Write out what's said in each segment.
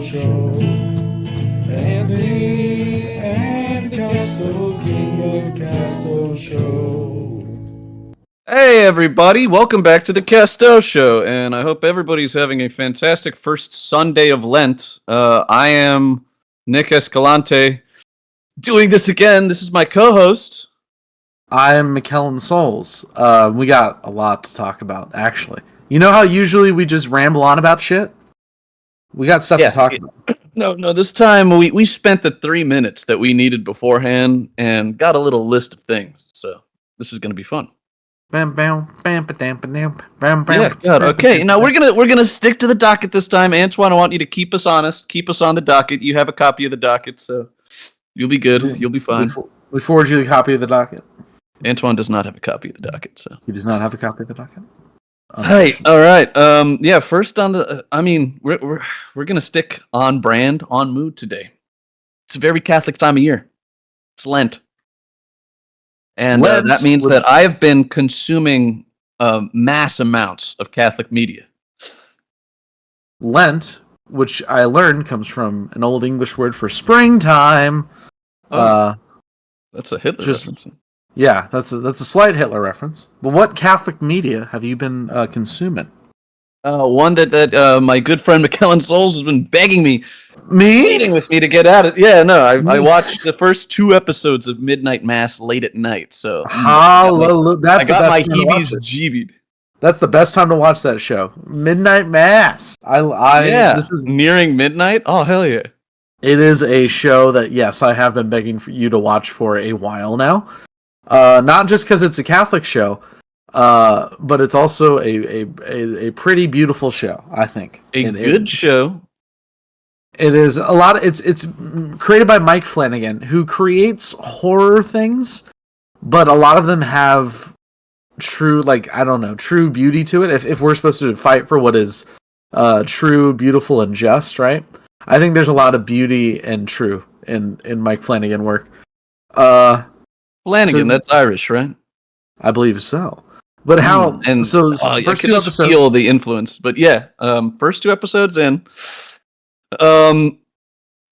Show. Andy and Castoe, King of Castoe Show. Hey everybody, welcome back to the Castoe Show, and I hope everybody's having a fantastic first Sunday of Lent. I am Nick Escalante, doing this again. This is my co-host. I'm McKellen Souls. We got a lot to talk about, actually. You know how usually we just ramble on about shit? We got stuff to talk about. No, this time we spent the 3 minutes that we needed beforehand and got a little list of things, so this is going to be fun. Bam, bam, bam, bam, bam, bam, bam. Yeah, God. Okay, now we're gonna stick to the docket this time. Antwan, I want you to keep us honest, keep us on the docket. You have a copy of the docket, so you'll be good. You'll be fine. We forward you the copy of the docket. Antwan does not have a copy of the docket, so He does not have a copy of the docket. hey, all right. Yeah. First on the, we're gonna stick on brand, on mood today. It's a very Catholic time of year. It's Lent. And that means that I have been consuming mass amounts of Catholic media. Lent, which I learned comes from an old English word for springtime. That's a Hitler reference. Yeah, that's a slight Hitler reference. But what Catholic media have you been consuming? One that my good friend McKellen Souls has been begging me, meeting with me to get at it. Yeah, no, I watched the first 2 episodes of Midnight Mass late at night. So hallelujah! I got my heebies-jeebies. That's the best time to watch that show. Midnight Mass. This is nearing midnight. Oh hell yeah! It is a show that yes, I have been begging for you to watch for a while now. Not just because it's a Catholic show. But it's also a pretty beautiful show, I think. A good show. It is a lot. It's created by Mike Flanagan, who creates horror things, but a lot of them have true beauty to it. If we're supposed to fight for what is true, beautiful, and just, right? I think there's a lot of beauty and true in Mike Flanagan work. Flanagan, that's Irish, right? I believe so. But how? And so I can just feel the influence. But yeah, first 2 episodes in, I'm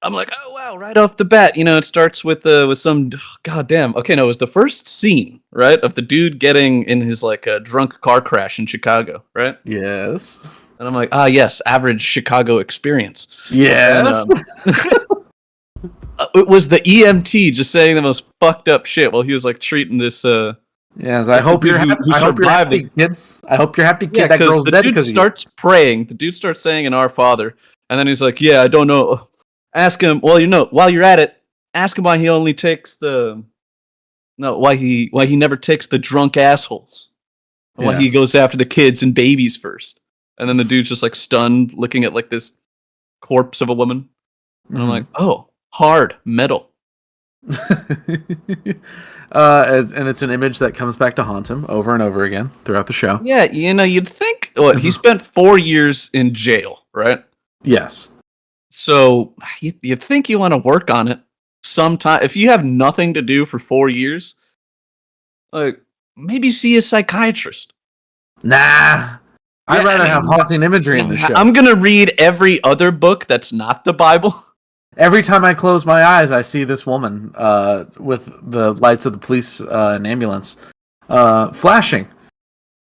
like, oh wow! Right off the bat, it starts with some goddamn. Okay, no, it was the first scene, right, of the dude getting in his drunk car crash in Chicago, right? Yes. And I'm like, yes, average Chicago experience. Yes. It was the EMT just saying the most fucked up shit while he was treating this. Yes, I hope you're happy. I hope you're happy, kid. I hope you're happy, kid. Yeah, that girl's dead because the dude starts praying. The dude starts saying an Our Father, and then he's like, "Yeah, I don't know." Ask him. Well, while you're at it, ask him why he only takes why he never takes the drunk assholes. Yeah. Why he goes after the kids and babies first. And then the dude's just stunned, looking at this corpse of a woman, and I'm like, "Oh, hard metal." And it's an image that comes back to haunt him over and over again throughout the show. Yeah, you'd think he spent 4 years in jail, right? Yes. So you'd think you want to work on it sometime. If you have nothing to do for 4 years, maybe see a psychiatrist. Nah. I'd rather have haunting imagery in the show. I'm gonna read every other book that's not the Bible. Every time I close my eyes, I see this woman with the lights of the police and ambulance flashing.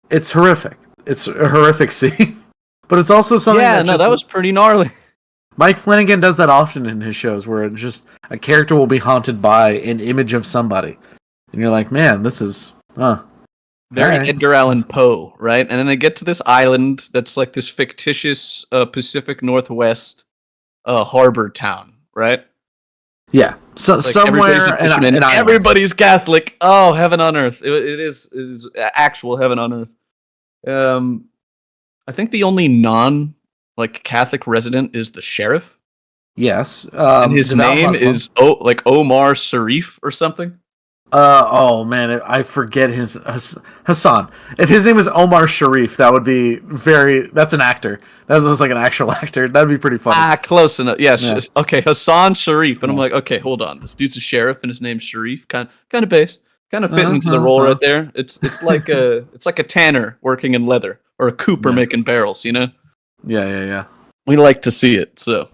It's horrific. It's a horrific scene. But it's also something that was pretty gnarly. Mike Flanagan does that often in his shows, where it's just a character will be haunted by an image of somebody. And you're like, man, this is... Very Edgar Allan Poe, right? And then they get to this island that's this fictitious Pacific Northwest harbor town. Right? Yeah. So somewhere and everybody's Catholic. Oh, heaven on earth. It is actual heaven on earth. I think the only Catholic resident is the sheriff. Yes. And his name is Omar Sharif or something. Oh man, I forget his Hassan. If his name is Omar Sharif, that would be that's an actor. That was like an actual actor. That'd be pretty funny. Close enough. Yeah. Okay, Hassan Sharif, and I'm like, okay, hold on. This dude's a sheriff, and his name's Sharif. Kind of based. Kind of fitting into the role right there. It's like a Tanner working in leather or a Cooper making barrels. Yeah. We like to see it. So,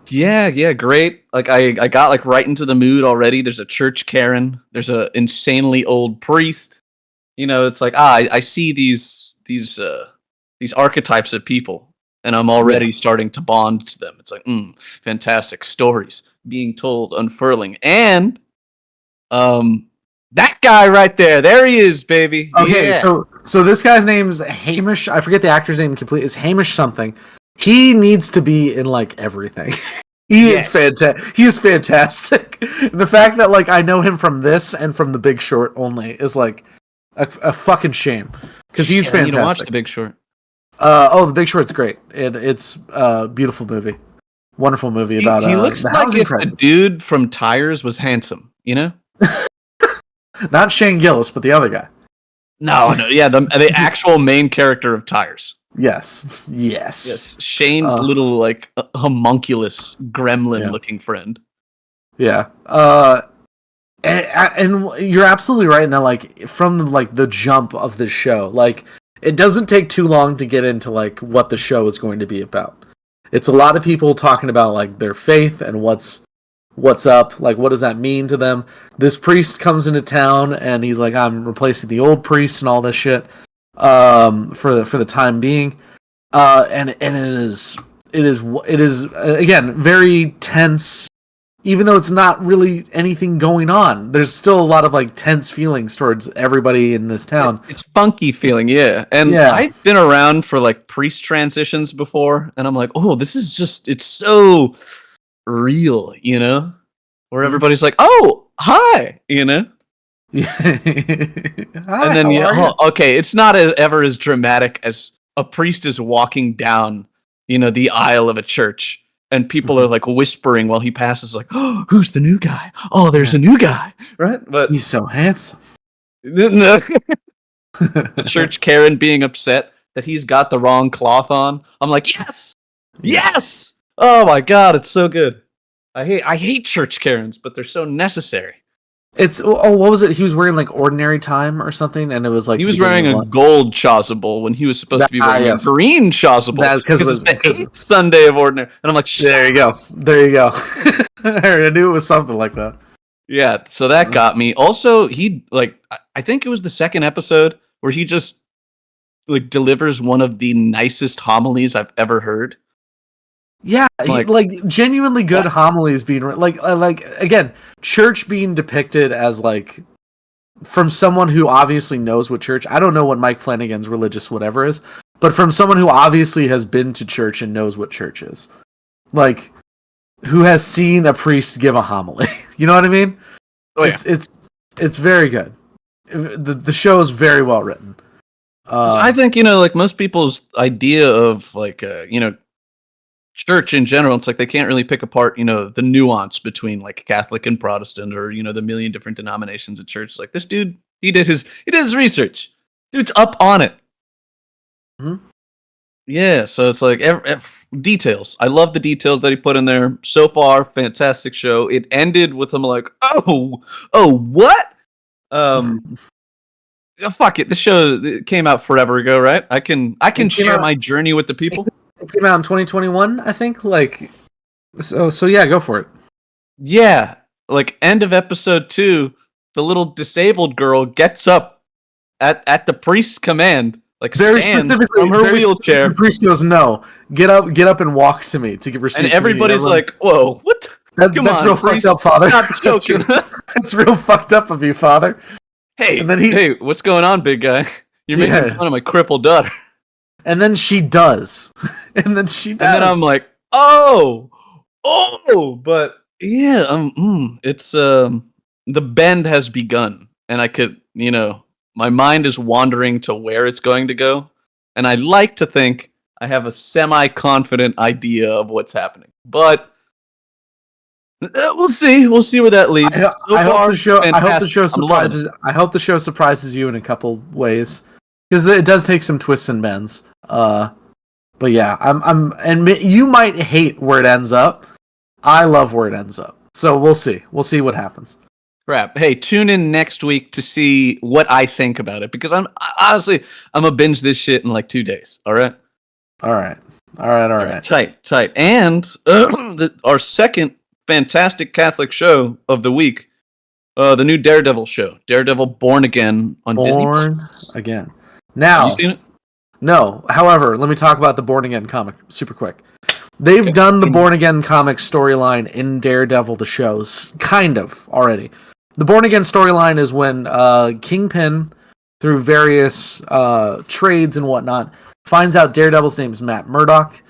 yeah, great. Like I got like right into the mood already. There's a church Karen. There's a insanely old priest. You know, it's like I see these archetypes of people, and I'm already starting to bond to them. It's like, fantastic stories being told, unfurling, and that guy right there he is, baby. Okay, Yeah. so this guy's name's Hamish. I forget the actor's name completely. It's Hamish something. He needs to be in like everything. He is fantastic. He is fantastic. The fact that like I know him from this and from The Big Short only is like a fucking shame because he's fantastic. You need to watch The Big Short. The Big Short's great. It's a beautiful movie, wonderful movie about. He looks the like housing if crisis. the dude from Tires was handsome. You know. Not Shane Gillis, but the other guy. No, yeah, the actual main character of Tires. Yes. Shane's little like homunculus gremlin-looking friend. Yeah. And you're absolutely right in that, like, from like the jump of the show, like, it doesn't take too long to get into like what the show is going to be about. It's a lot of people talking about like their faith and what's up, like what does that mean to them. This priest comes into town and he's like, I'm replacing the old priest and all this shit for the time being, and it is again very tense, even though it's not really anything going on. There's still a lot of like tense feelings towards everybody in this town. It's funky feeling, yeah. And I've been around for like priest transitions before, and I'm like, oh, this is just, it's so real, you know, where everybody's like, oh, hi, you know. Hi, and then okay, it's not ever as dramatic as a priest is walking down, you know, the aisle of a church, and people are like whispering while he passes, like, oh, who's the new guy? Oh, there's a new guy, right? But he's so handsome. The church Karen being upset that he's got the wrong cloth on. I'm like, yes. Oh my god, it's so good. I hate church Karens, but they're so necessary. It's what was it? He was wearing like Ordinary Time or something, and it was like he was wearing a gold chasuble when he was supposed to be wearing a green chasuble because it was the 8th Sunday of Ordinary. And I'm like, there you go. I knew it was something like that. Yeah, so that got me. Also, he like I think it was the second episode where he just like delivers one of the nicest homilies I've ever heard. Yeah, like genuinely good homilies being like again, church being depicted as like from someone who obviously knows what church. I don't know what Mike Flanagan's religious whatever is, but from someone who obviously has been to church and knows what church is, like who has seen a priest give a homily. You know what I mean? Oh, yeah. It's very good. The show is very well written. So I think, you know, like most people's idea of like you know, church in general, it's like they can't really pick apart, you know, the nuance between like Catholic and Protestant, or, you know, the million different denominations of church. Like this dude, he did his research. Dude's up on it. Mm-hmm. Yeah, so it's like details. I love the details that he put in there. So far, fantastic show. It ended with him like, oh, what? Fuck it. The show came out forever ago, right? I can share my journey with the people. It came out in 2021, I think. Like, so yeah, go for it. Yeah, like end of episode 2, the little disabled girl gets up at the priest's command, like very specifically from her wheelchair. The priest goes, "No, get up and walk to me to receive." And everybody's like, "Whoa, what? That's real fucked up, Father. That's real fucked up of you, Father." Hey, and then hey, what's going on, big guy? You're making fun of my crippled daughter. And then she does. And then I'm like, oh, but yeah, it's the bend has begun, and I could, you know, my mind is wandering to where it's going to go, and I like to think I have a semi-confident idea of what's happening, but we'll see. We'll see where that leads. I hope the show surprises you in a couple ways, because it does take some twists and bends. But yeah, and you might hate where it ends up. I love where it ends up. So we'll see. We'll see what happens. Crap. Hey, tune in next week to see what I think about it, because I'm a binge this shit in like 2 days. All right. All right. All right. Tight. And our second fantastic Catholic show of the week, the new Daredevil show, Daredevil Born Again on Disney+. Born Again. Now, have you seen it? No. However, let me talk about the Born Again comic super quick. They've done the Born Again comic storyline in Daredevil the shows, kind of, already. The Born Again storyline is when Kingpin, through various trades and whatnot, finds out Daredevil's name is Matt Murdock,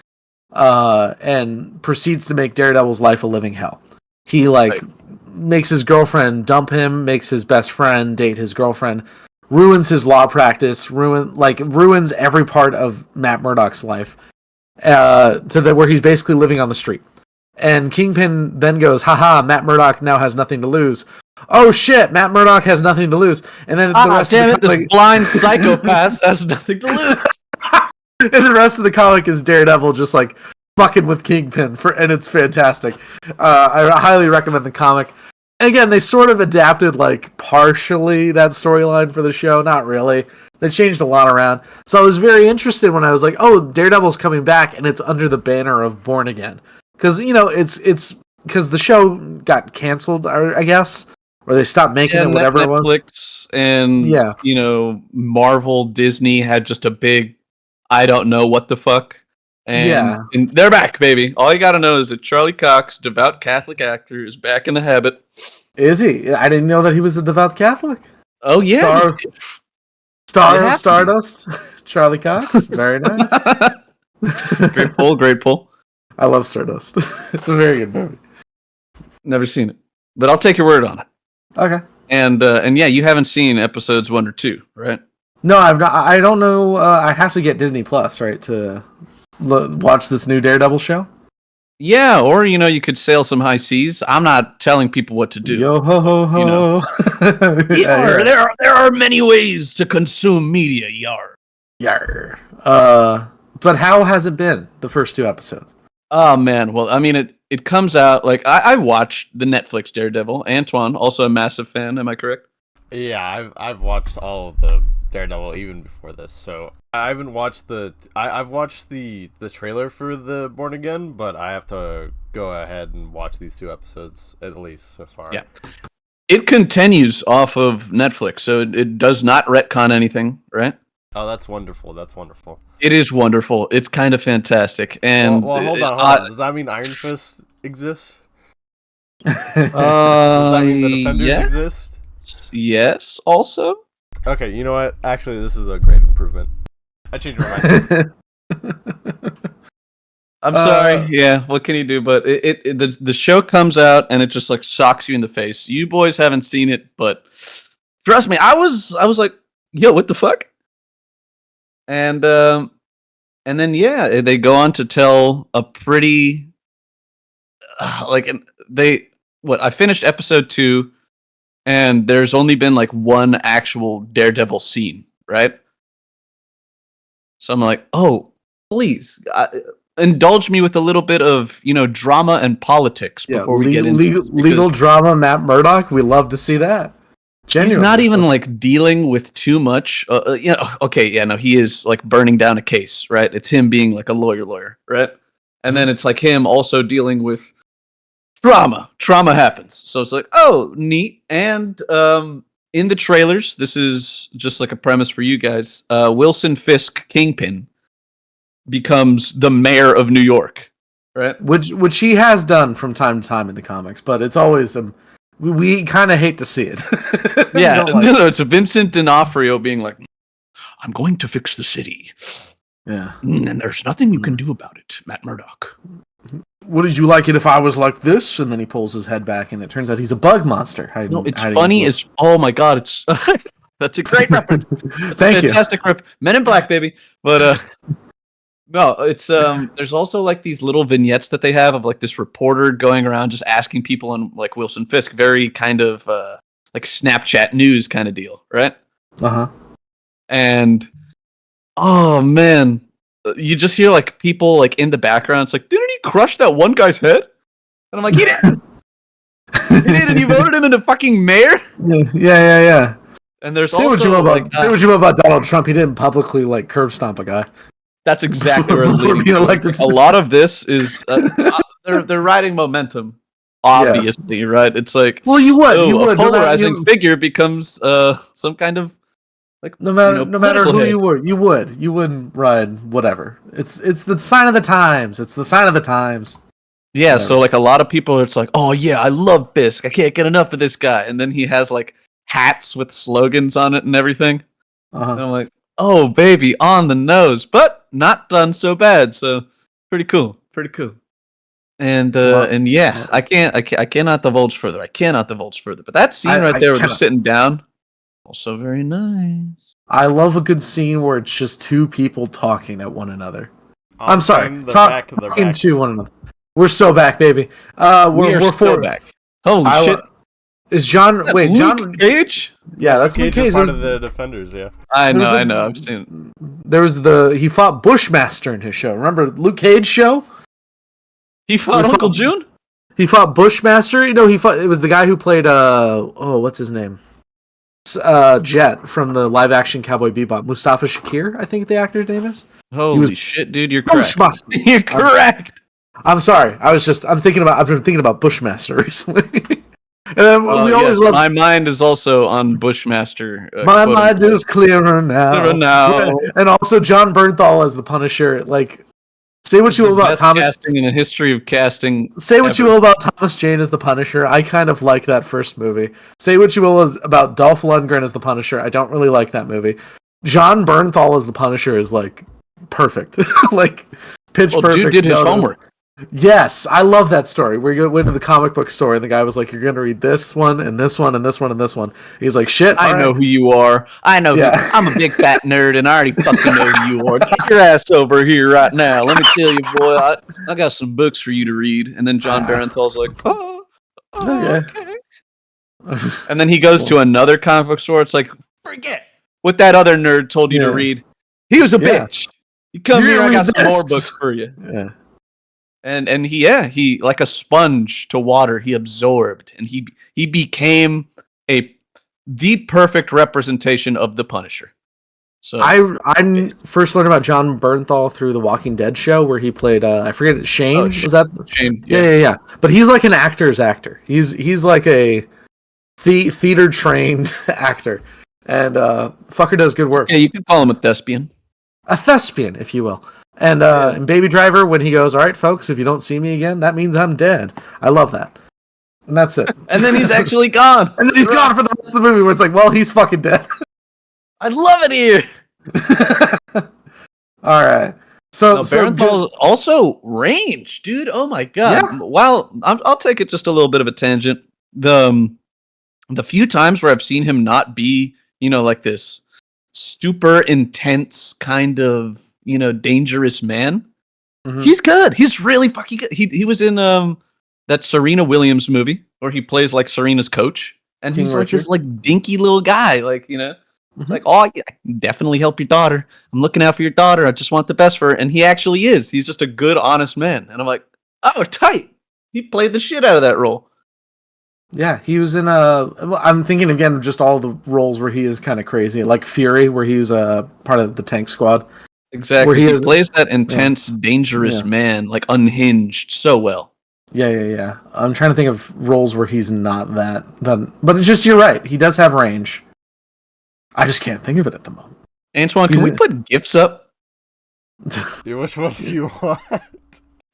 and proceeds to make Daredevil's life a living hell. He makes his girlfriend dump him, makes his best friend date his girlfriend, ruins his law practice, ruins every part of Matt Murdock's life, where he's basically living on the street. And Kingpin then goes, haha, Matt Murdock now has nothing to lose. Oh shit, Matt Murdock has nothing to lose. And then the rest of the comic, this blind psychopath has nothing to lose. And the rest of the comic is Daredevil just like fucking with Kingpin, and it's fantastic. I highly recommend the comic. Again, they sort of adapted like partially that storyline for the show, not really. They changed a lot around. So I was very interested when I was like, oh, Daredevil's coming back, and it's under the banner of Born Again. Because, it's because the show got canceled, I guess, or they stopped making it, whatever it was. Netflix and, Marvel, Disney had just a big, I don't know what the fuck. And they're back, baby. All you gotta know is that Charlie Cox, devout Catholic actor, is back in the habit. Is he? I didn't know that he was a devout Catholic. Oh, yeah. Star of Stardust, Charlie Cox. Very nice. Great pull. I love Stardust. It's a very good movie. Never seen it, but I'll take your word on it. Okay. And yeah, you haven't seen episodes 1 or 2, right? No, I've not. I don't know. I have to get Disney Plus, right, to watch this new Daredevil show. Yeah, or you could sail some high seas. I'm not telling people what to do. Yo ho ho ho. Yar, there are many ways to consume media. Yar. Yar. But how has it been the first 2 episodes? Oh man, well, I mean, it comes out like I watched the Netflix Daredevil. Antwan, also a massive fan. Am I correct? Yeah, I've watched all of the Daredevil even before this. So I haven't watched I've watched the trailer for the Born Again, but I have to go ahead and watch these 2 episodes at least so far. Yeah, it continues off of Netflix, so it does not retcon anything, right? Oh, that's wonderful. That's wonderful. It is wonderful. It's kind of fantastic. And well hold on. Does that mean Iron Fist exists? Does that mean the Defenders exist? Yes, also. Okay, you know what? Actually, this is a great improvement. I changed my mind. I'm sorry. Yeah, what can you do? But the show comes out and it just like socks you in the face. You boys haven't seen it, but trust me, I was like, yo, what the fuck? And then they go on to tell a pretty I finished episode 2. And there's only been like 1 actual Daredevil scene, right? So I'm like, oh, please indulge me with a little bit of drama and politics before we get into legal drama. Matt Murdock, we love to see that. Genuinely. He's not even like dealing with too much. He is like burning down a case, right? It's him being like a lawyer, right? And then it's like him also dealing with trauma happens. So it's like, oh, neat. And in the trailers, this is just like a premise for you guys. Wilson Fisk, Kingpin, becomes the mayor of New York, right? Which he has done from time to time in the comics, but it's always we kind of hate to see it. Yeah, no, it's a Vincent D'Onofrio being like, I'm going to fix the city. Yeah. And there's nothing you can do about it, Matt Murdock. Would you like it if I was like this? And then he pulls his head back, and it turns out he's a bug monster. It's funny as oh my god! It's that's a great reference. Thank you. Fantastic rep. Men in Black, baby. But no, it's there's also like these little vignettes that they have of like this reporter going around just asking people, and like Wilson Fisk, very kind of like Snapchat news kind of deal, right? And oh man. You just hear like people like in the background. It's like, didn't he crush that one guy's head? And I'm like, he did. He did, and you voted him into fucking mayor. Yeah. And there's say what you want about Donald Trump. He didn't publicly like curb stomp a guy. That's exactly where I was Before leading. being to. It's elected like a lot of this is they're riding momentum. Obviously, right? It's like Well, you would, a no matter, polarizing figure becomes some kind of like no matter political who head. you wouldn't ride whatever. It's the sign of the times. It's the sign of the times. Yeah, Whatever. so like a lot of people, it's like, oh yeah, I love Fisk. I can't get enough of this guy. And then he has like hats with slogans on it and everything. And Uh-huh. I'm like, oh baby, on the nose, but not done so bad. So pretty cool, pretty cool. And yeah, I cannot divulge further. I cannot divulge further. But that scene right I there, where they're cannot. sitting down, also very nice. I love a good scene where it's just two people talking at one another. I'm sorry, Antwan, they're talking back. to one another. We're so back, baby. We're still for back. Holy I- shit! Is John? That Wait, Luke John? Cage? Yeah, that's Luke Cage is Cage. part of the Defenders, yeah. I There's know. a- I've seen. There was he fought Bushmaster in his show. Remember Luke Cage show? He fought We Uncle fought- June. He fought Bushmaster. He fought. It was the guy who played what's his name? Jet from the live action Cowboy Bebop. Mustafa Shakir, I think the actor's name is. Holy shit, dude! You're correct. Bushmaster. You're correct. I'm sorry. I've been thinking about Bushmaster recently. And then we always love. My mind is also on Bushmaster. My quote mind unquote. is clearer now. Clearer now. And also John Bernthal as the Punisher. Like, say what you will The about best Thomas. casting in a history of casting. Say what you ever. will about Thomas Jane as the Punisher. I kind of like that first movie. Say what you will about Dolph Lundgren as the Punisher. I don't really like that movie. John Bernthal as the Punisher is like perfect. Like pitch Well, perfect. dude did his No, homework. Yes, I love that story. We went to the comic book store and the guy was like, "You're going to read this one and this one and this one and this one." He's like, "Shit, I all know right." who you are. I know. Yeah. I'm a big fat nerd, and I already fucking know who you are. Get your ass over here right now. Let me tell you, boy. I got some books for you to read. And then John Barenthal's like, oh, okay. And then he goes to another comic book store. It's like, forget what that other nerd told you to read. He was a Yeah. bitch. You come You're here, I gonna got read some more this. books for you. Yeah. And he like a sponge to water, he absorbed, and he became the perfect representation of the Punisher. So I first learned about John Bernthal through the Walking Dead show where he played I forget Shane. Oh, Was that Shane, Yeah. But he's like an actor's actor. He's like a theater trained actor, and fucker does good work. Yeah, you could call him a thespian. A thespian, if you will. And in Baby Driver, when he goes, "All right, folks, if you don't see me again, that means I'm dead." I love that. And that's it. And then he's actually gone. And then he's gone for the rest of the movie where it's like, well, he's fucking dead. I love it here. All right. So, No, so Barenthal's also range, dude. Oh my god. Yeah. Well, I'll take it just a little bit of a tangent. The few times where I've seen him not be, like this super intense kind of, dangerous man. Mhm. He's good. He's really fucking good. He was in that Serena Williams movie where he plays like Serena's coach, and King he's like Richard? this like dinky little guy, like It's Mhm. like, oh, yeah, I can definitely help your daughter. I'm looking out for your daughter. I just want the best for her, and he actually is. He's just a good, honest man, and I'm like, oh, tight. He played the shit out of that role. Yeah, he was in I'm thinking again of just all the roles where he is kind of crazy, like Fury, where he was part of the tank squad. Exactly. Where he He is- plays that intense, dangerous Yeah. man, like unhinged, so well. Yeah. I'm trying to think of roles where he's not that. But it's just, you're right. He does have range. I just can't think of it at the moment. Antwan, He's can we in- put gifs up? Yeah, which one do you want?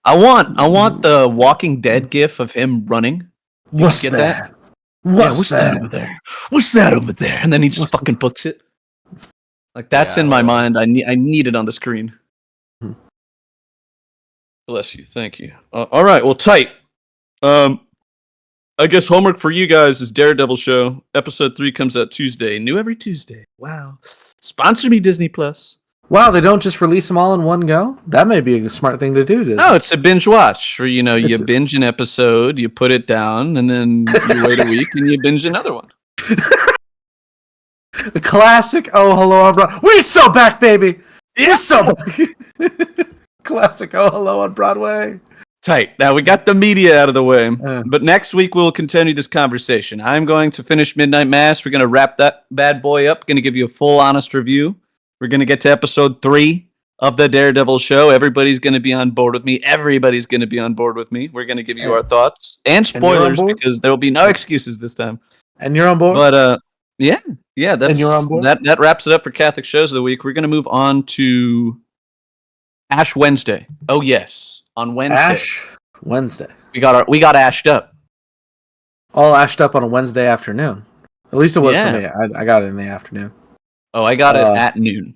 I want the Walking Dead gif of him running. What's get that? Yeah, what's that over there? What's that over there? And then he just What's fucking books it. Like that's Yeah, in my well- mind. I need it on the screen. Hmm. Bless you. Thank you. All right. Well, tight. I guess homework for you guys is Daredevil show. Episode 3 comes out Tuesday. New every Tuesday. Wow. Sponsor me, Disney Plus. Wow, they don't just release them all in one go? That may be a smart thing to do. No, it's a binge watch. Where you It's- binge an episode, you put it down, and then you wait a week and you binge another one. The classic, oh, hello, on Broadway. We're so back, baby! We're so back! Classic, oh, hello, on Broadway. Tight. Now we got the media out of the way. Yeah. But next week we'll continue this conversation. I'm going to finish Midnight Mass. We're going to wrap that bad boy up. Going to give you a full, honest review. We're going to get to episode 3 of the Daredevil show. Everybody's going to be on board with me. Everybody's going to be on board with me. We're going to give you our thoughts and And you're on spoilers board? because there will be no excuses this time. And you're on board? But yeah, that's you're on board? that wraps it up for Catholic shows of the week. We're going to move on to Ash Wednesday. Oh yes, on Wednesday. Ash Wednesday. We got ashed up. All ashed up on a Wednesday afternoon. At least it was Yeah. for me. I got it in the afternoon. Oh, I got it at noon.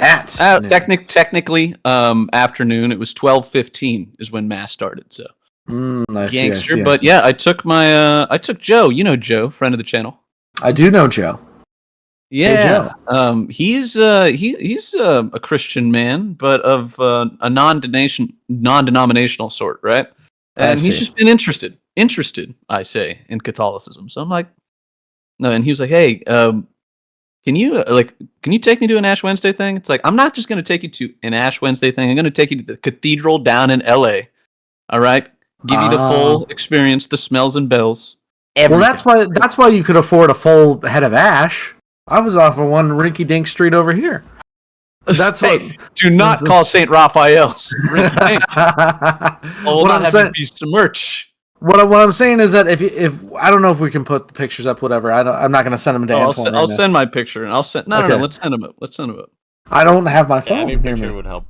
At noon. Technically, afternoon. It was 12:15 is when mass started. So I see, gangster. I see. But yeah, I took Joe. You know Joe, friend of the channel. I do know Joe. Yeah. He's a Christian man, but of a non-denominational sort, right? And he's just been interested, I say, in Catholicism. So I'm like, no, and he was like, hey, can you take me to an Ash Wednesday thing? It's like, I'm not just going to take you to an Ash Wednesday thing. I'm going to take you to the cathedral down in LA. All right? Give you the full experience, the smells and bells. Everything. Well, that's why you could afford a full head of ash. I was off of one rinky-dink street over here. That's hey, do not call St. Raphael's. We'll not have a piece of merch. What I'm saying is that if I don't know if we can put the pictures up, whatever. I'm not going to send them to Antwan. I'll send my picture, and I'll send. No. Let's send them up. I don't have my phone. Any picture would help.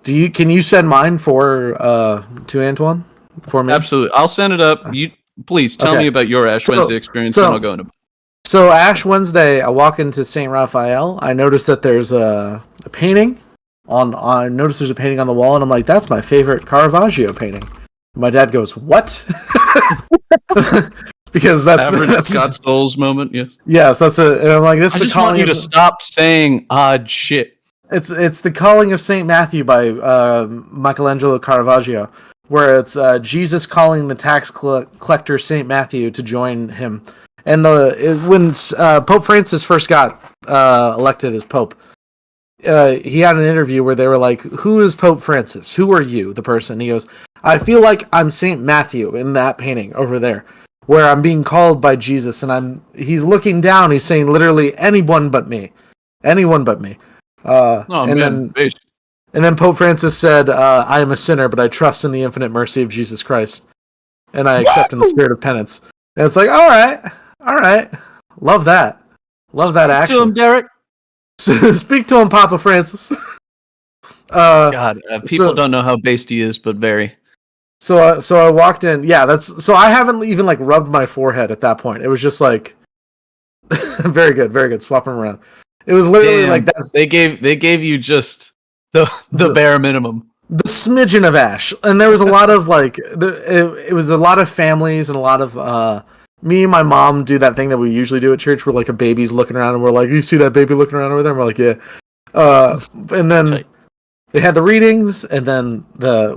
Can you send mine to Antwan for me? Absolutely. I'll send it up. You please tell me about your Ash Wednesday experience, and I'll go into. So Ash Wednesday, I walk into St. Raphael. I notice that there's a painting I notice there's a painting on the wall, and I'm like, that's my favorite Caravaggio painting. My dad goes, what? Because that's God's Souls moment. Yes. Yes, that's and I'm like, this is I the just want calling you to stop saying odd shit. It's the Calling of Saint Matthew by Michelangelo Caravaggio, where it's Jesus calling the tax collector Saint Matthew to join him. And when Pope Francis first got elected as Pope, he had an interview where they were like, who is Pope Francis? Who are you, the person? He goes, I feel like I'm Saint Matthew in that painting over there, where I'm being called by Jesus, and he's looking down, he's saying literally anyone but me. Anyone but me. And then Pope Francis said, I am a sinner, but I trust in the infinite mercy of Jesus Christ. And I accept in the spirit of penance. And it's like, all right. Love that. Love that action. To him, Derek. Speak to him, Papa Francis. God, people don't know how based he is, but very. So I walked in. Yeah, so I haven't even like rubbed my forehead at that point. It was just like, very good. Swap them around. It was literally like that. They gave you just the bare minimum. The smidgen of ash, and there was a lot of like, it was a lot of families and a lot of me and my mom do that thing that we usually do at church, where like a baby's looking around and we're like, you see that baby looking around over there? And we're like, yeah. And then they had the readings, and then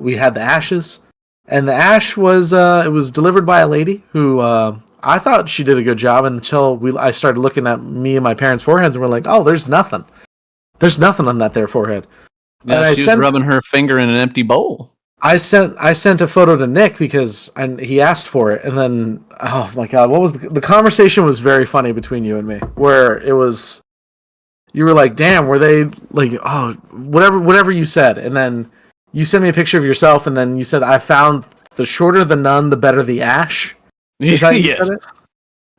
we had the ashes, and the ash was it was delivered by a lady who I thought she did a good job until I started looking at me and my parents' foreheads, and we're like, oh, there's nothing on that there forehead. Yeah, and she was rubbing her finger in an empty bowl. I sent a photo to Nick because he asked for it, and then oh my god, what was the conversation was very funny between you and me, where it was you were like, damn, were they like, oh, whatever you said, and then you sent me a picture of yourself, and then you said, I found the shorter the nun, the better the ash. Is that you said it?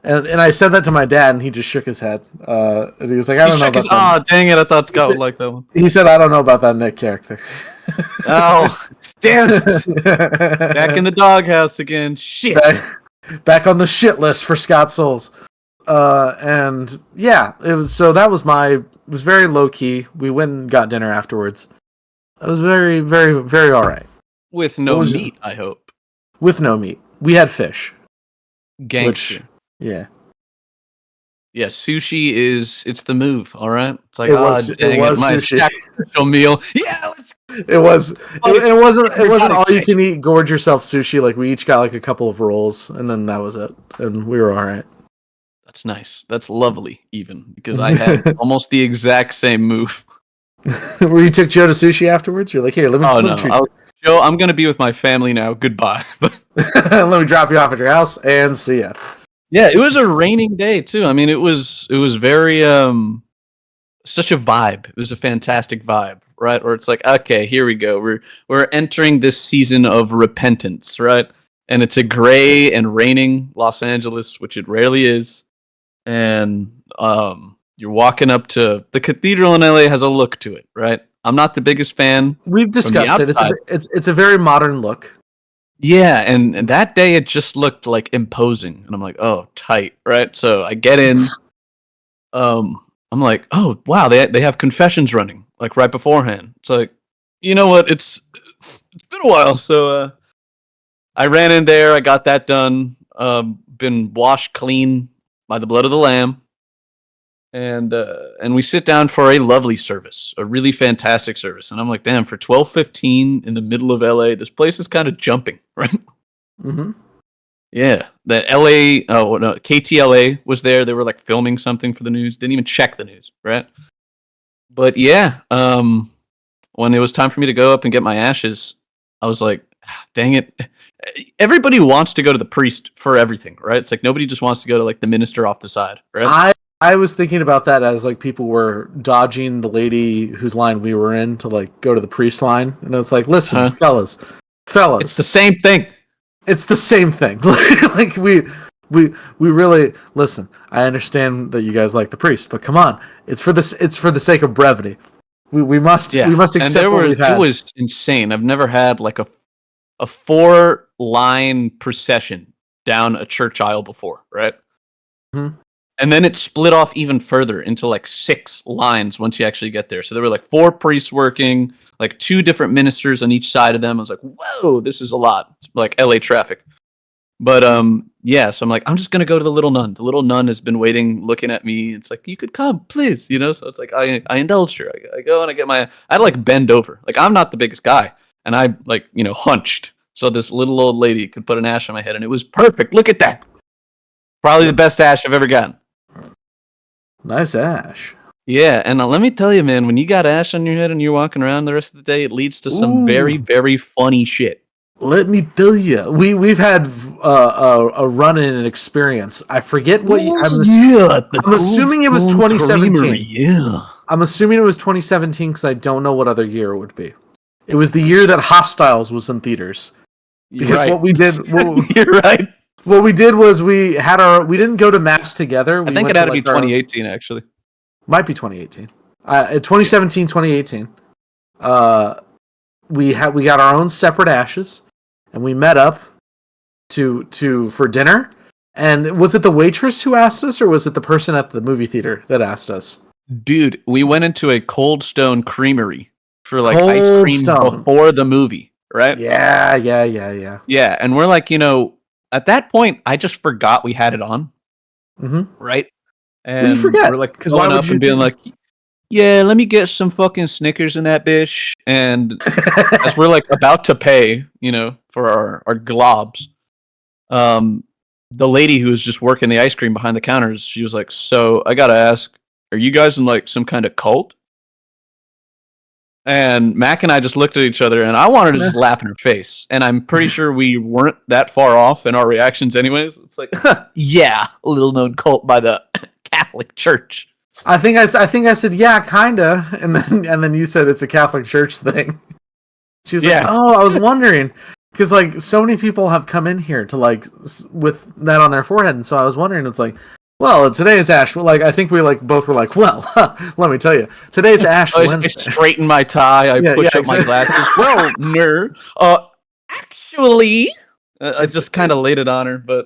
And I said that to my dad, and he just shook his head. And he was like, I don't know about that. Oh, dang it, I thought Scott would like that one. He said, I don't know about that Nick character. Oh, damn it. Back in the doghouse again. Shit. Back on the shit list for Scott Souls. And yeah, it was very low key. We went and got dinner afterwards. It was very, very, very all right. With no meat, I hope. With no meat. We had fish. Gangster. Yeah. Yeah, sushi it's the move, all right? It's like, it was my sushi. sacrificial meal. Yeah, it wasn't all you can eat, gorge yourself sushi. Like, we each got like a couple of rolls, and then that was it. And we were all right. That's nice. That's lovely, even, because I had almost the exact same move. Where you took Joe to sushi afterwards? You're like, here, let me treat you. Joe, I'm going to be with my family now. Goodbye. Let me drop you off at your house and see ya. Yeah, it was a raining day too. I mean, it was very such a vibe. It was a fantastic vibe, right? Where it's like, okay, here we go. We're entering this season of repentance, right? And it's a gray and raining Los Angeles, which it rarely is. And you're walking up to the cathedral in LA has a look to it, right? I'm not the biggest fan. We've discussed it. It's a very modern look. Yeah, and that day it just looked like imposing, and I'm like, oh, tight, right? So I get in. I'm like, oh wow, they have confessions running like right beforehand. It's like, you know what? It's been a while, so I ran in there. I got that done. Been washed clean by the blood of the Lamb, and we sit down for a lovely service, a really fantastic service. And I'm like, damn, for 12:15 in the middle of LA, this place is kind of jumping, right? Mm-hmm. Yeah, the LA, oh no, KTLA was there. They were like filming something for the news. Didn't even check the news, right? But yeah, when it was time for me to go up and get my ashes, I was like, dang it. Everybody wants to go to the priest for everything, right? It's like nobody just wants to go to like the minister off the side, right? I was thinking about that as like people were dodging the lady whose line we were in to like go to the priest line, and it's like, listen, fellas, it's the same thing. It's the same thing. Like we really listen. I understand that you guys like the priest, but come on, it's for the sake of brevity. We must accept what we've had. It was insane. I've never had like a 4-line procession down a church aisle before, right? Mm-hmm. And then it split off even further into like 6 lines once you actually get there. So there were like 4 priests working, like 2 different ministers on each side of them. I was like, whoa, this is a lot. It's like LA traffic. But yeah, so I'm like, I'm just gonna go to the little nun. The little nun has been waiting, looking at me. It's like, you could come, please, you know. So it's like I indulged her. I go and I get I had to like bend over. Like I'm not the biggest guy, and I like hunched so this little old lady could put an ash on my head, and it was perfect. Look at that. Probably the best ash I've ever gotten. Nice ash. Yeah, and let me tell you, man, when you got ash on your head and you're walking around the rest of the day, it leads to some very, very funny shit. Let me tell you, we've had a run-in experience. I forget what. I'm assuming it was 2017. Creamery, yeah, I'm assuming it was 2017 because I don't know what other year it would be. It was the year that Hostiles was in theaters. Because what we did, you're right. What we did was we didn't go to mass together. I think it had to be 2018, actually. Might be 2018. 2017, 2018. We got our own separate ashes, and we met up for dinner. And was it the waitress who asked us, or was it the person at the movie theater that asked us? Dude, we went into a Cold Stone Creamery for like ice cream before the movie, right? Yeah. Yeah, and we're like, at that point, I just forgot we had it on, right? And you forget, we're like going up and being like, yeah, let me get some fucking Snickers in that bitch. And as we're like about to pay, for our globs, the lady who was just working the ice cream behind the counters, she was like, so I gotta ask, are you guys in like some kind of cult? And Mac and I just looked at each other, and I wanted to just laugh in her face. And I'm pretty sure we weren't that far off in our reactions anyways. It's like, yeah, a little-known cult by the Catholic Church. I think I said, yeah, kinda. And then you said it's a Catholic Church thing. She was like, oh, I was wondering. Because, like, so many people have come in here to, like, with that on their forehead. And so I was wondering, it's like, well, today's Ash. Like, I think we both were like, well, let me tell you, today's Ash Wednesday. I straighten my tie. I push up my glasses. Well, nerd. Actually, I just kind of laid it on her, but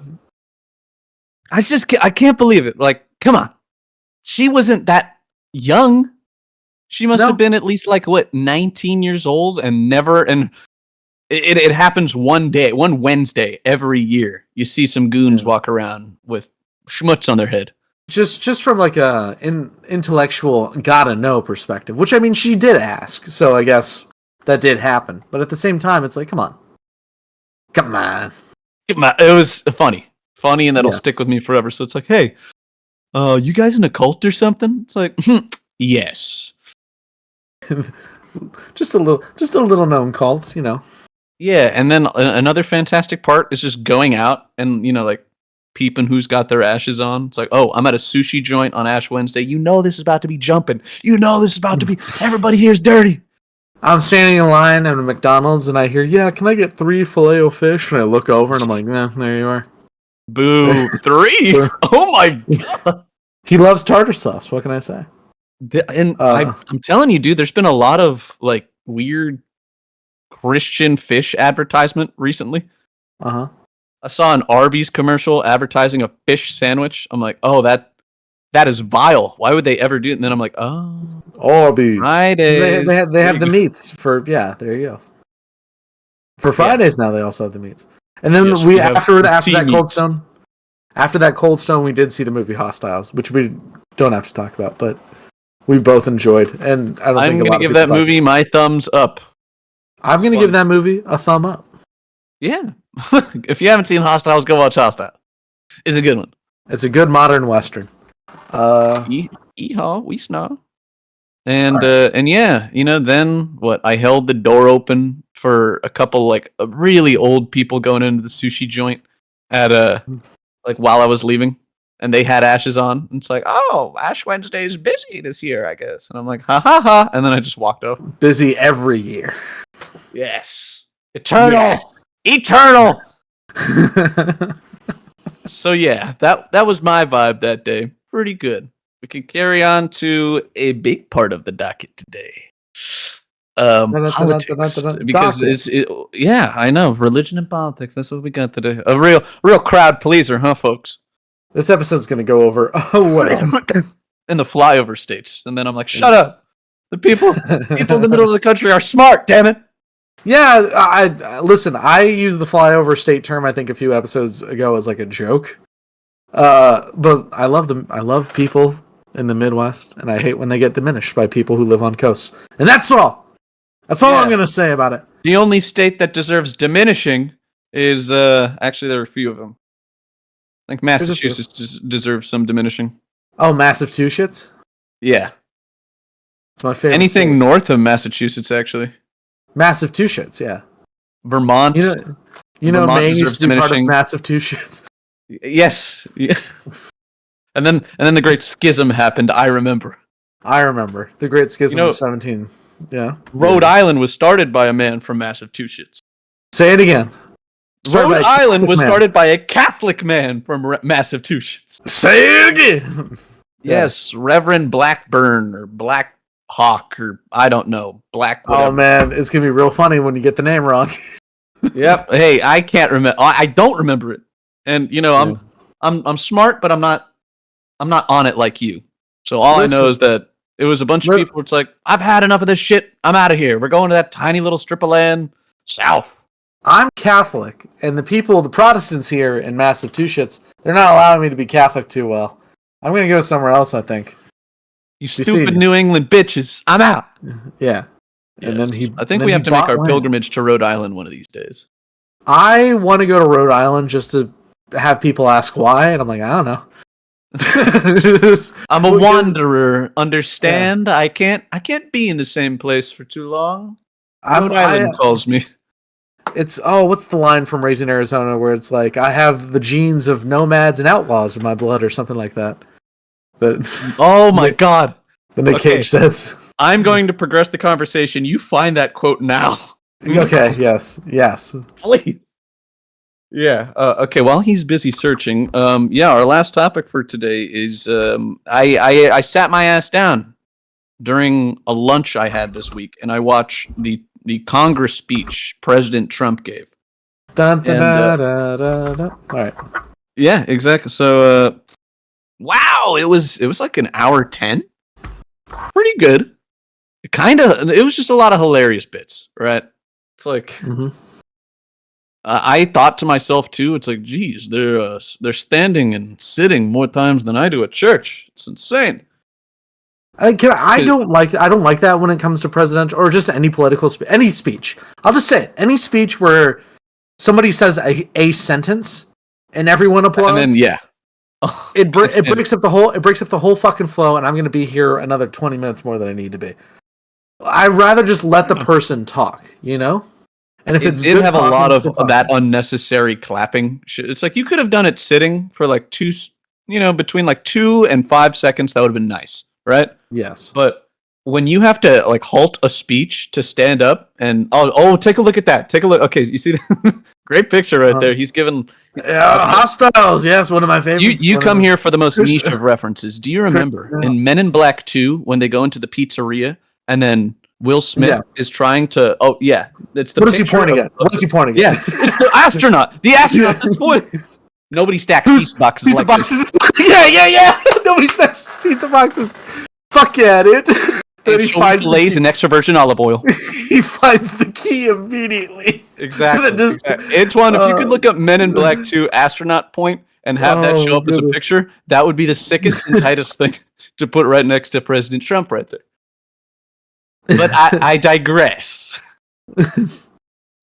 I can't believe it. Like, come on, she wasn't that young. She must have been at least 19 years old, and never. And it happens one Wednesday every year. You see some goons walk around with schmutz on their head. Just from like a intellectual gotta know perspective, which I mean she did ask, so I guess that did happen. But at the same time, it's like, come on. It was funny, and that'll stick with me forever. So it's like, hey, you guys in a cult or something? It's like, yes. just a little known cult, Yeah, and then another fantastic part is just going out and like peeping who's got their ashes on. It's like, oh, I'm at a sushi joint on Ash Wednesday. You know this is about to be jumping. You know this is about to be. Everybody here is dirty. I'm standing in line at a McDonald's and I hear, yeah, can I get 3 Filet-O-Fish? And I look over and I'm like, nah, there you are. Boo. 3. Oh my god. He loves tartar sauce. What can I say? I'm telling you, dude, there's been a lot of like weird Christian fish advertisement recently. Uh-huh. I saw an Arby's commercial advertising a fish sandwich. I'm like, oh, that is vile. Why would they ever do it? And then I'm like, oh, Arby's. Fridays. They have the meats for, yeah, there you go. For Fridays now they also have the meats. And then Yes, we have after that Cold meats. Stone. After that Cold Stone, we did see the movie Hostiles, which we don't have to talk about, but we both enjoyed. And I don't I'm think going to give that movie my thumbs up. I'm going to give that movie a thumb up. Yeah. If you haven't seen Hostiles, go watch Hostile. It's a good one. It's a good modern western. Yeehaw, we snaw. And yeah, then what? I held the door open for a couple like really old people going into the sushi joint at like while I was leaving, and they had ashes on. And it's like, oh, Ash Wednesday's busy this year, I guess. And I'm like, ha ha ha, and then I just walked off. Busy every year. Yes, eternal, Yes. eternal. So yeah, that was my vibe that day. Pretty good. We can carry on to a big part of the docket today. Politics, because yeah, I know, religion and politics. That's what we got today. A real crowd pleaser, huh, folks? This episode's going to go over in the flyover states, and then I'm like, shut up. The people in the middle of the country are smart. Damn it. Yeah, I listen. I used the flyover state term I think a few episodes ago as like a joke. But I love them. I love people in the Midwest, and I hate when they get diminished by people who live on coasts. And that's all. That's all I'm going to say about it. The only state that deserves diminishing is actually there are a few of them. I think Massachusetts deserves some diminishing. Oh, massive two shits. Yeah, it's my favorite. Anything state. north of Massachusetts, actually. Massive two shits. Yeah. Vermont. Vermont Maine used to be part of massive two shits. Yes. Yeah. And then the Great Schism happened. I remember. The Great Schism of 17. Yeah. Rhode Island was started by a man from Massachusetts. Say it again. Rhode Island was started by a Catholic man from Massachusetts. Say it again. Yes, Reverend Blackburn or Black Hawk or I don't know. Black. Whatever. Oh man, it's gonna be real funny when you get the name wrong. Yep. Hey, I can't remember. I don't remember it. And I'm smart, but I'm not on it like you. So all I know is that it was a bunch of people. It's like, I've had enough of this shit. I'm out of here. We're going to that tiny little strip of land south. I'm Catholic, and the Protestants here in Massachusetts, they're not allowing me to be Catholic too well. I'm gonna go somewhere else, I think. You stupid New England bitches. I'm out. Yeah. Yes. And then I think we have to make our pilgrimage to Rhode Island one of these days. I want to go to Rhode Island just to have people ask why, and I'm like, I don't know. I'm a wanderer. Understand? Yeah. I can't be in the same place for too long. Rhode Island calls me. It's what's the line from Raising Arizona where it's like, I have the genes of nomads and outlaws in my blood or something like that. Oh my god. The Nick Cage says. I'm going to progress the conversation. You find that quote now. Okay, yes. Please. Yeah. Okay, while he's busy searching, our last topic for today is I sat my ass down during a lunch I had this week, and I watched the Congress speech President Trump gave. Dun, dun, dun, dun, dun. All right. Yeah, exactly. So, wow, it was like an hour 10. Pretty good. It was just a lot of hilarious bits, right? It's like, I thought to myself too. It's like, geez, they're standing and sitting more times than I do at church. It's insane. I don't like that when it comes to president or just any political any speech. I'll just say it. Any speech where somebody says a sentence and everyone applauds. And then it breaks up the whole fucking flow, and I'm going to be here another 20 minutes more than I need to be. I'd rather just let the person talk, And And if it it's did good have a talking, lot it's of good talking. that unnecessary clapping shit. It's like you could have done it sitting for like between like 2 and 5 seconds. That would have been nice, right? Yes. But when you have to like halt a speech to stand up and take a look at that. Take a look. Okay, you see the great picture right there. He's given. Hostiles. Yes, one of my favorites. You One come of here for the most Chris- niche of references. Do you remember no. in Men in Black 2 when they go into the pizzeria and then Will Smith Yeah. is trying to? Oh yeah, it's the. What is he picture pointing of- at? What is he pointing Yeah, at? it's the astronaut. The astronaut. That's point. Nobody stacks pizza boxes Pizza like boxes. yeah. Nobody stacks pizza boxes. Fuck yeah, dude. Then Then he finds the fillets key. and extra virgin olive oil. He finds the key immediately. Exactly. Just- Antoine, if you could look up Men in Black 2 astronaut point and have that show up as a goodness. picture, that would be the sickest and tightest thing to put right next to President Trump right there. But I digress.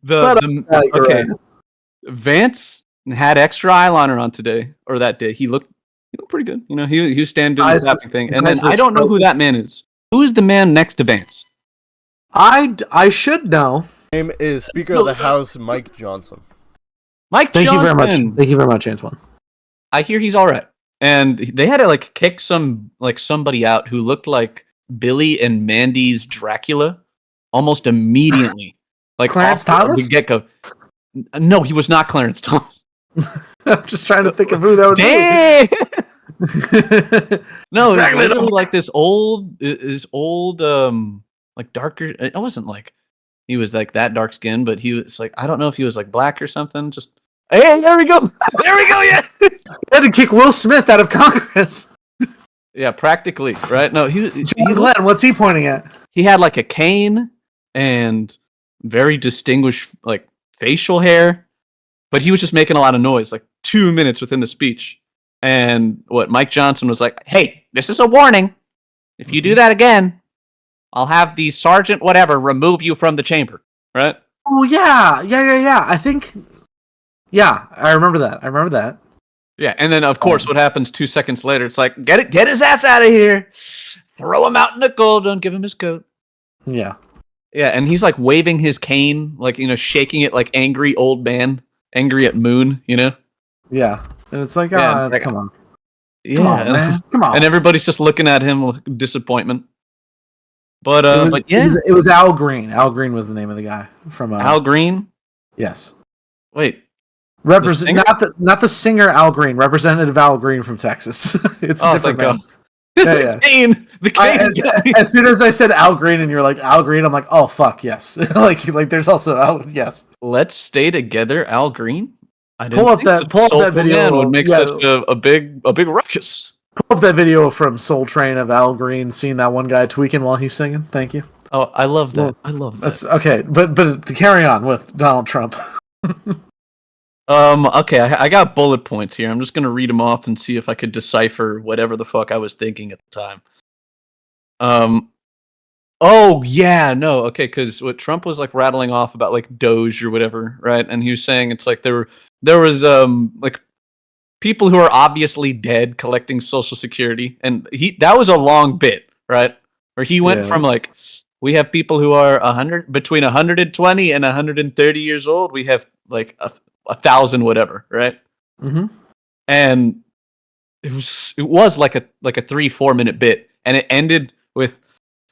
Okay. Vance had extra eyeliner on today or that day. He looked pretty good. You know, he was standing doing Eyes the was- tapping thing. his And eyes then was I don't know who broken. that man is. Who is the man next to Vance? I should know. Name is Speaker of the House Mike Johnson. Mike Thank you very much. Johnson. Thank you very much, Antwan. I hear he's all right. And they had to like kick somebody out who looked like Billy and Mandy's Dracula almost immediately. Like Clarence off Thomas? the get-go. No, he was not Clarence Thomas. I'm just trying to think of who that would Dang! be. No, it was Dracula. literally like this old like darker. It wasn't like he was like that dark skin, but he was like, I don't know if he was like black or something. Just hey, there we go. There we go. Yeah. Had to kick Will Smith out of Congress. Yeah, practically, right? No, John Glenn, what's he pointing at? he had like a cane and very distinguished like facial hair, but he was just making a lot of noise like 2 minutes within the speech. And Mike Johnson was like, hey, this is a warning. If you do that again, I'll have the sergeant whatever remove you from the chamber, right? Oh yeah. I think. Yeah, I remember that. Yeah, and then of course what happens 2 seconds later, it's like, get his ass out of here. Throw him out in the cold, don't give him his coat. Yeah. Yeah, and he's like waving his cane, like, shaking it like angry old man, angry at Moon, Yeah. And it's like, Yeah, it's like- come on. Yeah, Come on, man. Come on. and everybody's just looking at him with disappointment. But yeah, it was Al Green. Al Green was the name of the guy from Al Green. Yes. Wait, Represent singer? not the singer Al Green, Representative Al Green from Texas. It's a different thank man. God. Yeah. Kane, the Kane guy. As soon as I said Al Green and you're like Al Green, I'm like, oh fuck, yes. like there's also Al, yes. Let's stay together, Al Green. I Pull up think that- such a pull up that soulful video man would of- make yeah. such a big ruckus. Pull up that video from Soul Train of Al Green seeing that one guy tweaking while he's singing. Thank you. Oh, I love that. Well, I love that. That's okay, but to carry on with Donald Trump. Okay, I got bullet points here. I'm just gonna read them off and see if I could decipher whatever the fuck I was thinking at the time. Oh yeah, no, okay, because what Trump was like rattling off about like Doge or whatever, right? And he was saying it's like there was like people who are obviously dead collecting Social Security, and that was a long bit, right? Where he went Yeah. from like we have people who are between 120 and 130 years old. We have like 1,000 whatever, right? Mm-hmm. And it was like a 3-4 minute bit, and it ended with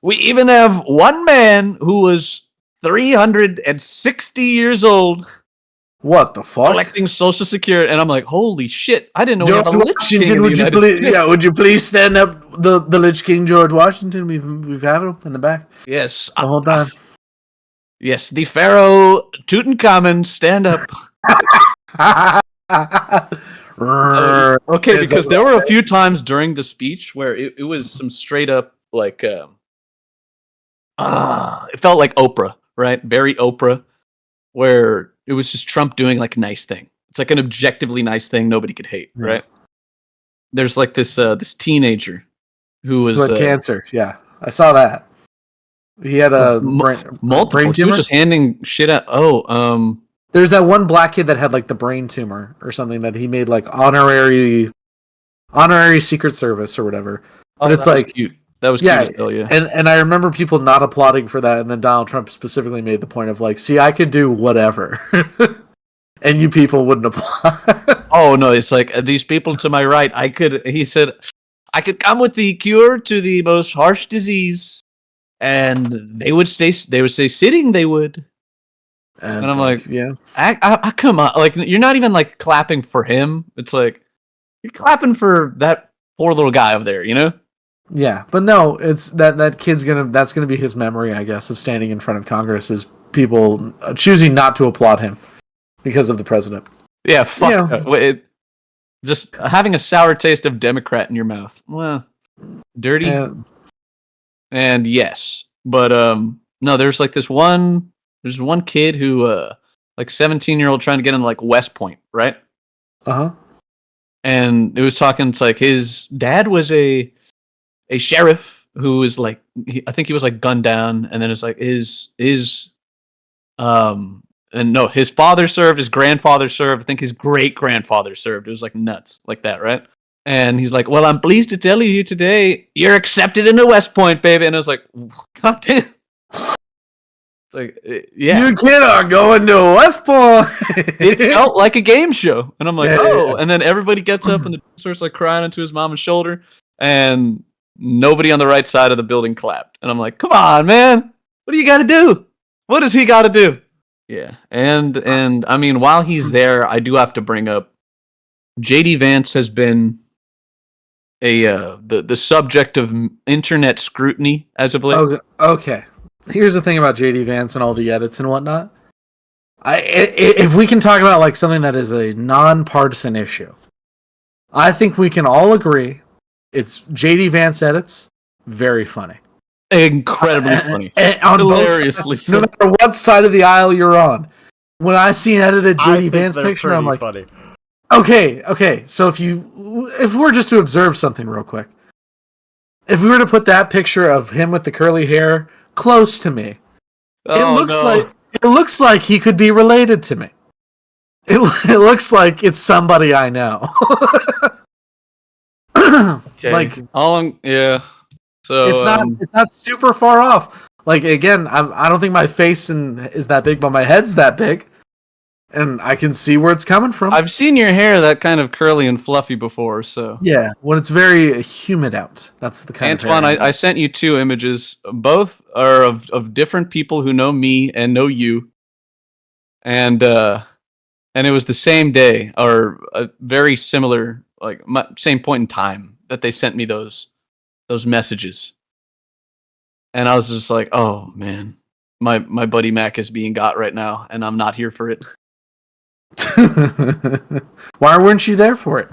we even have one man who was 360 years old What the fuck? collecting Social Security, and I'm like, holy shit! I didn't know we had a George Lich King in Washington, the would you United please? States. Yeah, would you please stand up? The Lich King George Washington. We've had him in the back Yes, the whole time. yes, the Pharaoh Tutankhamun, stand up. Okay, It's because a- there were a few times during the speech where it was some straight up like it felt like Oprah, right? Very Oprah, where it was just Trump doing like a nice thing. It's like an objectively nice thing nobody could hate, Yeah. right? There's like this teenager who was But cancer. Yeah, I saw that. He had a multiple. brain He tumor. was just handing shit out. There's that one black kid that had like the brain tumor or something that he made like honorary Secret Service or whatever. But it's that was like cute. That was Yeah, cute as hell, yeah. and I remember people not applauding for that, and then Donald Trump specifically made the point of like, see, I could do whatever, and you people wouldn't applaud. Oh no, it's like these people to my right. He said, I could come with the cure to the most harsh disease, and they would say sitting. They would, and I'm like, yeah, I come on, like you're not even like clapping for him. It's like you're clapping for that poor little guy over there, you know? yeah, but no, it's that kid's that's gonna be his memory, I guess, of standing in front of Congress, is people choosing not to applaud him because of the president. Yeah, fuck. Yeah. That. Just having a sour taste of Democrat in your mouth. Well, dirty. And yes, but no, there's like there's one kid who like 17-year-old trying to get into like West Point, right? Uh-huh. And it was talking, it's like his dad was a sheriff who was like I think he was like gunned down, and then it's like his and no, his father served, his grandfather served, I think his great grandfather served. It was like nuts like that, right? And he's like, well, I'm pleased to tell you today, you're accepted into West Point, baby. And I was like, God damn. It's like, yeah. You kid are going to West Point. It felt like a game show. And I'm like, Yeah, oh. yeah. And then everybody gets up and the dude starts like crying into his mama's shoulder. And nobody on the right side of the building clapped. And I'm like, come on, man. What do you got to do? What does he got to do? Yeah. And I mean, while he's there, I do have to bring up JD Vance has been the subject of internet scrutiny as of late. Okay. Here's the thing about JD Vance and all the edits and whatnot. If we can talk about like something that is a non-partisan issue, I think we can all agree it's JD Vance edits. Very funny. Incredibly funny. On Hilariously no matter what side of the aisle you're on. When I see an edited JD Vance picture, I'm like, funny. Okay. So if we're just to observe something real quick, if we were to put that picture of him with the curly hair close to me, it looks like he could be related to me. It looks like it's somebody I know. Okay. Like, yeah. So it's not super far off. Like again, I don't think my face is that big, but my head's that big, and I can see where it's coming from. I've seen your hair that kind of curly and fluffy before, so yeah, when it's very humid out, that's the kind Antwan, of hair. I sent you 2 images. Both are of different people who know me and know you, and it was the same day or a very similar, like same point in time that they sent me those messages. And I was just like, oh man, my buddy Mac is being got right now, and I'm not here for it. Why weren't you there for it?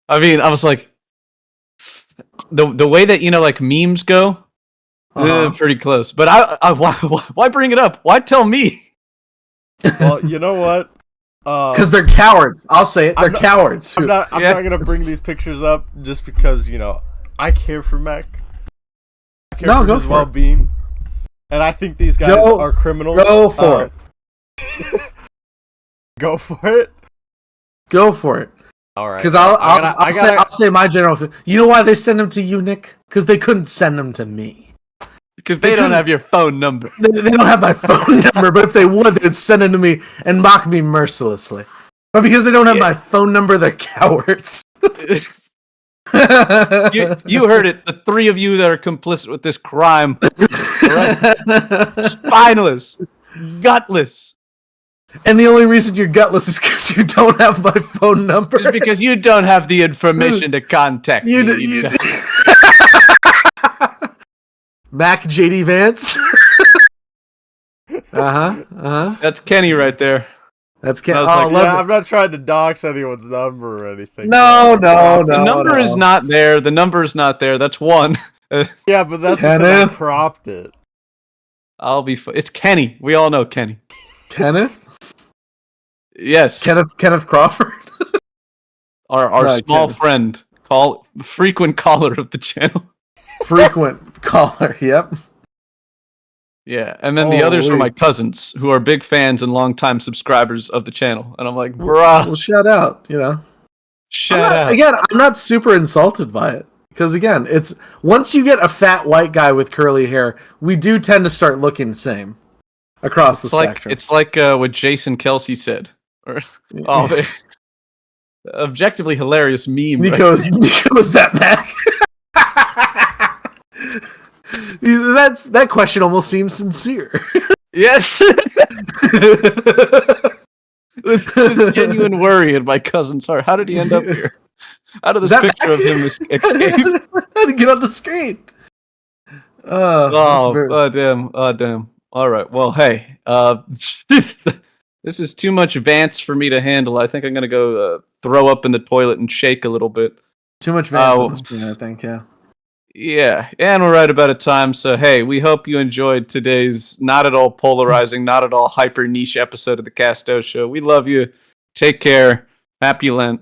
I mean, I was like, the way that like memes go, pretty close. But I why bring it up? Why tell me? Well, you know what? Because they're cowards. I'll say it. They're cowards. I'm not gonna bring these pictures up just because I care for Mac. I care for his well-being, and I think these guys are criminals. Go for it. Go for it. Go for it. All right. Because I'll say my general. You know why they send them to you, Nick? Because they couldn't send them to me. Because they don't have your phone number. They don't have my phone number, but if they would, they'd send it to me and mock me mercilessly. But because they don't have my phone number, they're cowards. you heard it. The 3 of you that are complicit with this crime. Right? Spineless. Gutless. And the only reason you're gutless is because you don't have my phone number. It's because you don't have the information to contact me. Mac JD Vance. Uh-huh. That's Kenny right there. That's Kenny. I'm not trying to dox anyone's number or anything. No. The number is not there. The number is not there. That's 1. Yeah, but that's because I cropped it. I'll be. It's Kenny. We all know Kenny. Kenneth. Yes. Kenneth Crawford. Our small friend, frequent caller of the channel. Frequent caller. Yep. Yeah, and then the others are my cousins who are big fans and longtime subscribers of the channel, and I'm like, bruh. Well, shout out. Shout out. Again, I'm not super insulted by it Because again, it's once you get a fat white guy with curly hair, we do tend to start looking the same across the spectrum. It's like what Jason Kelsey said. Or objectively hilarious meme. Nico's that back. That question almost seems sincere. Yes. with genuine worry in my cousin's heart. How did he end up here? How did this picture of him escape? How to get on the screen? Oh damn. All right. Well, hey, this is too much Vance for me to handle. I think I'm gonna go throw up in the toilet and shake a little bit. Too much Vance on the screen, I think. Yeah. Yeah, and we're right about a time. So hey, we hope you enjoyed today's not at all polarizing, not at all hyper niche episode of the Castoe Show. We love you. Take care. Happy Lent.